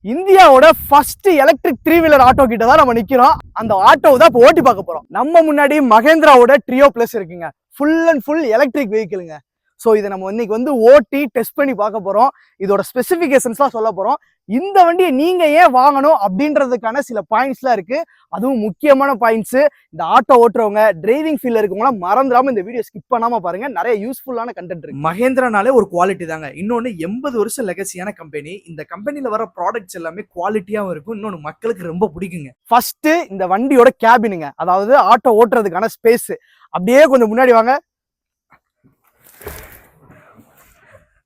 இந்தியாவோட first electric 3 wheeler auto கிட்ட தான் நம்ம நிக்கிறோம். அந்த ஆட்டோ தான் இப்போ ஓட்டி பார்க்க போறோம். நம்ம முன்னாடி மகேந்திராவோட ட்ரியோ பிளஸ் இருக்குங்க. ஃபுல் அண்ட் ஃபுல் எலக்ட்ரிக் வெஹிக்கிள்ங்க. ஸோ இதை நம்ம இன்னைக்கு ஓட்டி டெஸ்ட் பண்ணி பார்க்க போறோம். இதோட ஸ்பெசிஃபிகேஷன்ஸ்லாம் சொல்ல போறோம். இந்த வண்டியை நீங்க ஏன் வாங்கணும் அப்படின்றதுக்கான சில பாயிண்ட்ஸ்லாம் இருக்கு. அதுவும் முக்கியமான பாயிண்ட்ஸ். இந்த ஆட்டோ ஓட்டுறவங்க, டிரைவிங் ஃபீல்ட்ல இருக்கவங்க மறந்துடாம இந்த வீடியோ ஸ்கிப் பண்ணாம பாருங்க. நிறைய யூஸ்ஃபுல்லான கண்டென்ட் இருக்கு. மகேந்திரானாலே ஒரு குவாலிட்டி தாங்க. இன்னொன்னு 80 வருஷம் லெகசியான கம்பெனி. இந்த கம்பெனில வர ப்ராடக்ட்ஸ் எல்லாமே குவாலிட்டியாவும் இருக்கும். இன்னொன்னு மக்களுக்கு ரொம்ப பிடிக்குங்க. ஃபர்ஸ்ட் இந்த வண்டியோட கேபினுங்க, அதாவது ஆட்டோ ஓட்டுறதுக்கான ஸ்பேஸ். அப்படியே கொஞ்சம் முன்னாடி வாங்க.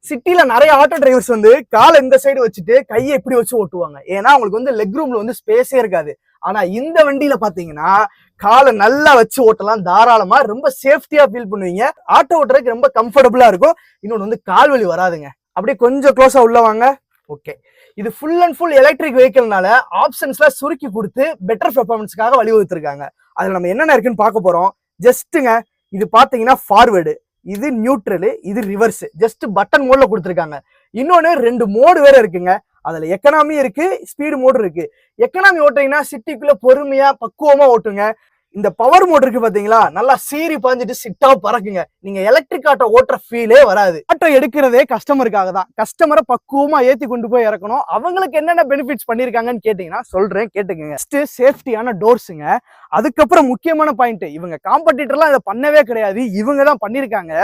சிட்டில நிறைய ஆட்டோ டிரைவர்ஸ் காலை இந்த சைடு வச்சுட்டு கையை எப்படி வச்சு ஓட்டுவாங்க. ஏன்னா அவங்களுக்கு லெக் ரூம்ல ஸ்பேஸே இருக்காது. ஆனா இந்த வண்டியில பாத்தீங்கன்னா காலை நல்லா வச்சு ஓட்டலாம். தாராளமா ரொம்ப சேஃப்டியா ஃபீல் பண்ணுவீங்க. ஆட்டோ ஓட்டுறதுக்கு ரொம்ப கம்ஃபர்டபுளா இருக்கும். இன்னொன்னு கால் வலி வராதுங்க. அப்படியே கொஞ்சம் க்ளோஸா உள்ள வாங்க. ஓகே, இது ஃபுல் அண்ட் ஃபுல் எலக்ட்ரிக் வெஹிக்கிள்னால ஆப்ஷன்ஸ்லாம் சுருக்கி கொடுத்து பெட்டர் பெர்ஃபார்மன்ஸ்க்காக வழிவகுத்திருக்காங்க. அதுல நம்ம என்னென்ன இருக்குன்னு பார்க்க போறோம். ஜஸ்ட்டுங்க, இது பாத்தீங்கன்னா ஃபார்வேர்டு, இது நியூட்ரல், இது ரிவர்ஸ். ஜஸ்ட் பட்டன் மோட்ல கொடுத்துருக்காங்க. இன்னொன்னு 2 மோடு வேற இருக்குங்க. அதுல எக்கனாமி இருக்கு, ஸ்பீடு மோடு இருக்கு. எக்கனாமி ஓட்டுறீங்கன்னா சிட்டிக்குள்ள பொறுமையா பக்குவமா ஓட்டுங்க. இந்த பவர் மோட் இருக்கு பாத்தீங்களா, நல்லா சீறி பாஞ்சிட்டு சிட்டா பறக்குங்க. நீங்க எலக்ட்ரிக் ஆட்டோ ஓட்டுற ஃபீலே வராது. ஆட்டோ எடுக்கிறதே கஸ்டமருக்காக தான். கஸ்டமரை பக்குவமா ஏத்தி கொண்டு போய் இறக்கணும். அவங்களுக்கு என்னென்ன பெனிஃபிட்ஸ் பண்ணிருக்காங்கன்னு கேட்டீங்கன்னா சொல்றேன், கேட்டுக்கங்க. சேஃப்டியான டோர்ஸுங்க. அதுக்கப்புறம் முக்கியமான பாயிண்ட், இவங்க காம்படிட்டர்லாம் இதை பண்ணவே கிடையாது, இவங்க தான் பண்ணிருக்காங்க.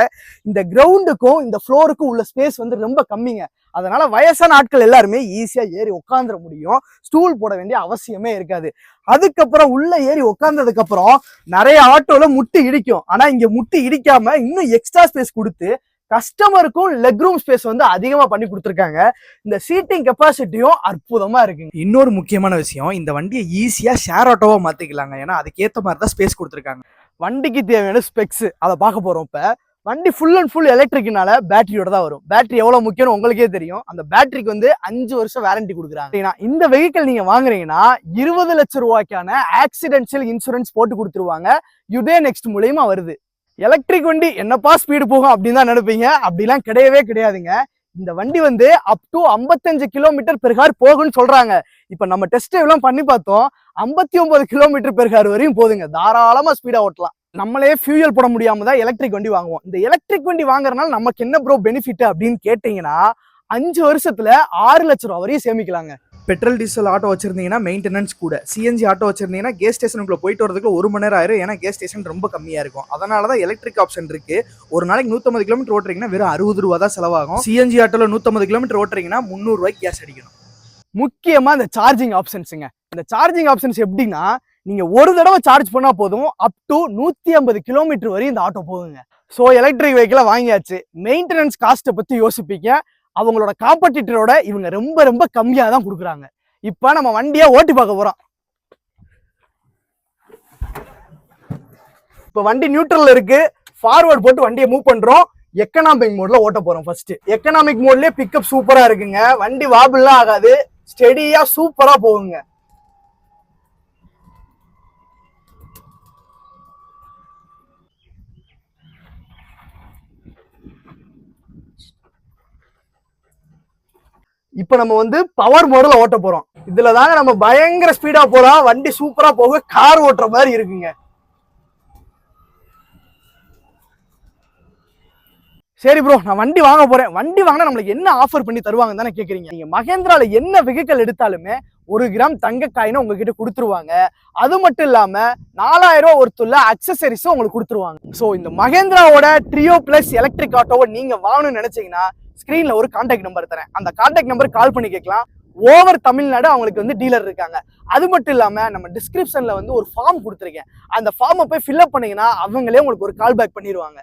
இந்த கிரவுண்டுக்கும் இந்த ஃப்ளோருக்கும் உள்ள ஸ்பேஸ் ரொம்ப கம்மிங்க. அதனால வயசான ஆட்கள் எல்லாருமே ஈஸியா ஏறி உட்காந்துட முடியும். ஸ்டூல் போட வேண்டிய அவசியமே இருக்காது. அதுக்கப்புறம் உள்ள ஏறி உட்கார்ந்ததுக்கு அப்புறம் நிறைய ஆட்டோல முட்டி இடிக்கும். ஆனா இங்க முட்டி இடிக்காம இன்னும் எக்ஸ்ட்ரா ஸ்பேஸ் கொடுத்து கஸ்டமருக்கும் லெக் ரூம் ஸ்பேஸ் அதிகமா பண்ணி கொடுத்துருக்காங்க. இந்த சீட்டிங் கெப்பாசிட்டியும் அற்புதமா இருக்குங்க. இன்னொரு முக்கியமான விஷயம், இந்த வண்டியை ஈஸியா ஷேர் ஆட்டோவா மாத்திக்கலாங்க. ஏன்னா அதுக்கேற்ற மாதிரி தான் ஸ்பேஸ் கொடுத்துருக்காங்க. வண்டிக்கு தேவையான ஸ்பெக்ஸ் அதை பார்க்க போறோம். இப்ப வண்டி ஃபுல் அண்ட் ஃபுல் எலக்ட்ரிக்னால பேட்டரியோட தான் வரும். பேட்டரி எவ்வளவு முக்கியம்னு உங்களுக்கே தெரியும். அந்த பேட்டரிக்கு 5 வருஷம் வாரண்டி கொடுக்குறாங்க. இந்த வெஹிக்கிள் நீங்க வாங்குறீங்கன்னா 20 லட்சம் ரூபாய்க்கான ஆக்சிடென்ஷியல் இன்சூரன்ஸ் போட்டு கொடுத்துருவாங்க. யுடே நெக்ஸ்ட் மூலியமா வருது. எலக்ட்ரிக் வண்டி என்னப்பா ஸ்பீடு போகும் அப்படின்னு தான் நினைப்பீங்க. அப்படிலாம் கிடையவே கிடையாதுங்க. இந்த வண்டி அப் டு 55 km/h போகும்னு சொல்றாங்க. இப்ப நம்ம டெஸ்ட் எல்லாம் பண்ணி பார்த்தோம். 59 km/h வரையும் போதுங்க. தாராளமா ஸ்பீடா ஓட்டலாம். நம்மளே ஃபியூயல் போட முடியாம தான் எலக்ட்ரிக் வண்டி வாங்குவோம். இந்த எலக்ட்ரிக் வண்டி வாங்குறதுனால நமக்கு என்ன ப்ரோ பெனிஃபிட் அப்படின்னு கேட்டீங்கன்னா 5 வருஷத்துல 6 லட்சம் ரூபாய் வரையும் சேமிக்கலாங்க. பெட்ரோல் டீசல் ஆட்டோ வச்சிருந்தீங்கன்னா மெயின்டெனன்ஸ் கூட. சிஎன்ஜி ஆட்டோ வச்சிருந்தீங்கன்னா கேஸ் ஸ்டேஷனுக்குள்ள போயிட்டு வரதுக்கு 1 மணி நேரம் ஆயிரும். ஏன்னா கேஸ் ஸ்டேஷன் ரொம்ப கம்மியா இருக்கும். அதனால தான் எலக்ட்ரிக் ஆப்ஷன் இருக்கு. ஒரு நாளைக்கு 150 கிலோமீட்டர் ஓட்டுறீங்கன்னா வெறும் 60 ரூபா தான் செலவாகும். சிஎன்ஜி ஆட்டோல 150 கிலோமீட்டர் ஓட்டுறீங்கன்னா 300 ரூபாய்க்கு கேஸ் அடிக்கணும். முக்கியமா இந்த சார்ஜிங் ஆப்ஷன்ஸுங்க. இந்த சார்ஜிங் ஆப்ஷன்ஸ் எப்படின்னா, நீங்க ஒரு தடவை சார்ஜ் பண்ணா போதும், அப் டு 150 கிலோமீட்டர் வரையும் இந்த ஆட்டோ போகுங்க. ஸோ எலக்ட்ரிக் வெஹிக்கிளை வாங்கியாச்சு. மெயின்டெனன்ஸ் காஸ்ட்டை பத்தி யோசிப்பீங்க. அவங்களோட காம்படிட்டரோட இவங்க ரொம்ப ரொம்ப கம்மியா தான் கொடுக்குறாங்க. இப்ப நம்ம வண்டியை ஓட்டி பார்க்க போறோம். இப்ப வண்டி நியூட்ரல்ல இருக்கு. ஃபார்வர்ட் போட்டு வண்டியை மூவ் பண்றோம். எக்கனாமிக் மோட்ல ஓட்ட போறோம். ஃபர்ஸ்ட் எக்கனாமிக் மோட்லயே பிக்கப் சூப்பரா இருக்குங்க. வண்டி வாபிள்லாம் ஆகாது, ஸ்டெடியா சூப்பரா போகுங்க. இப்ப நம்ம பவர் மோட்ல ஓட்ட போறோம். இதுல தாங்க நம்ம பயங்கர ஸ்பீடா போறோம். வண்டி சூப்பரா போக கார் ஓட்டுற மாதிரி இருக்குங்க. சரி ப்ரோ, நான் வண்டி வாங்க போறேன். வண்டி வாங்கினா நம்மளுக்கு என்ன ஆஃபர் பண்ணி தருவாங்கன்னு தானே கேக்குறீங்க. நீங்க மகேந்திரால என்ன வெஹிக்கிள் எடுத்தாலுமே 1 கிராம் தங்க காயினை உங்ககிட்ட கொடுத்துருவாங்க. அது மட்டும் இல்லாம 4000 ரூபாய் ஒருத்துள்ள அக்சசரிஸும் உங்களுக்கு கொடுத்துருவாங்க. ஸோ இந்த மகேந்திராவோட ட்ரியோ பிளஸ் எலக்ட்ரிக் ஆட்டோவை நீங்க வாங்கணும்னு நினைச்சீங்கன்னா ஸ்கிரீன்ல ஒரு கான்டாக்ட் நம்பர் தரேன். அந்த கான்டாக்ட் நம்பர் கால் பண்ணி கேட்கலாம். ஓவர் தமிழ்நாடு அவங்களுக்கு டீலர் இருக்காங்க. அது மட்டும் இல்லாம நம்ம டிஸ்கிரிப்ஷன்ல ஒரு ஃபார்ம் கொடுத்துருக்கேன். அந்த ஃபார்மை போய் ஃபில்அப் பண்ணீங்கன்னா அவங்களே உங்களுக்கு ஒரு கால் பேக் பண்ணிடுவாங்க.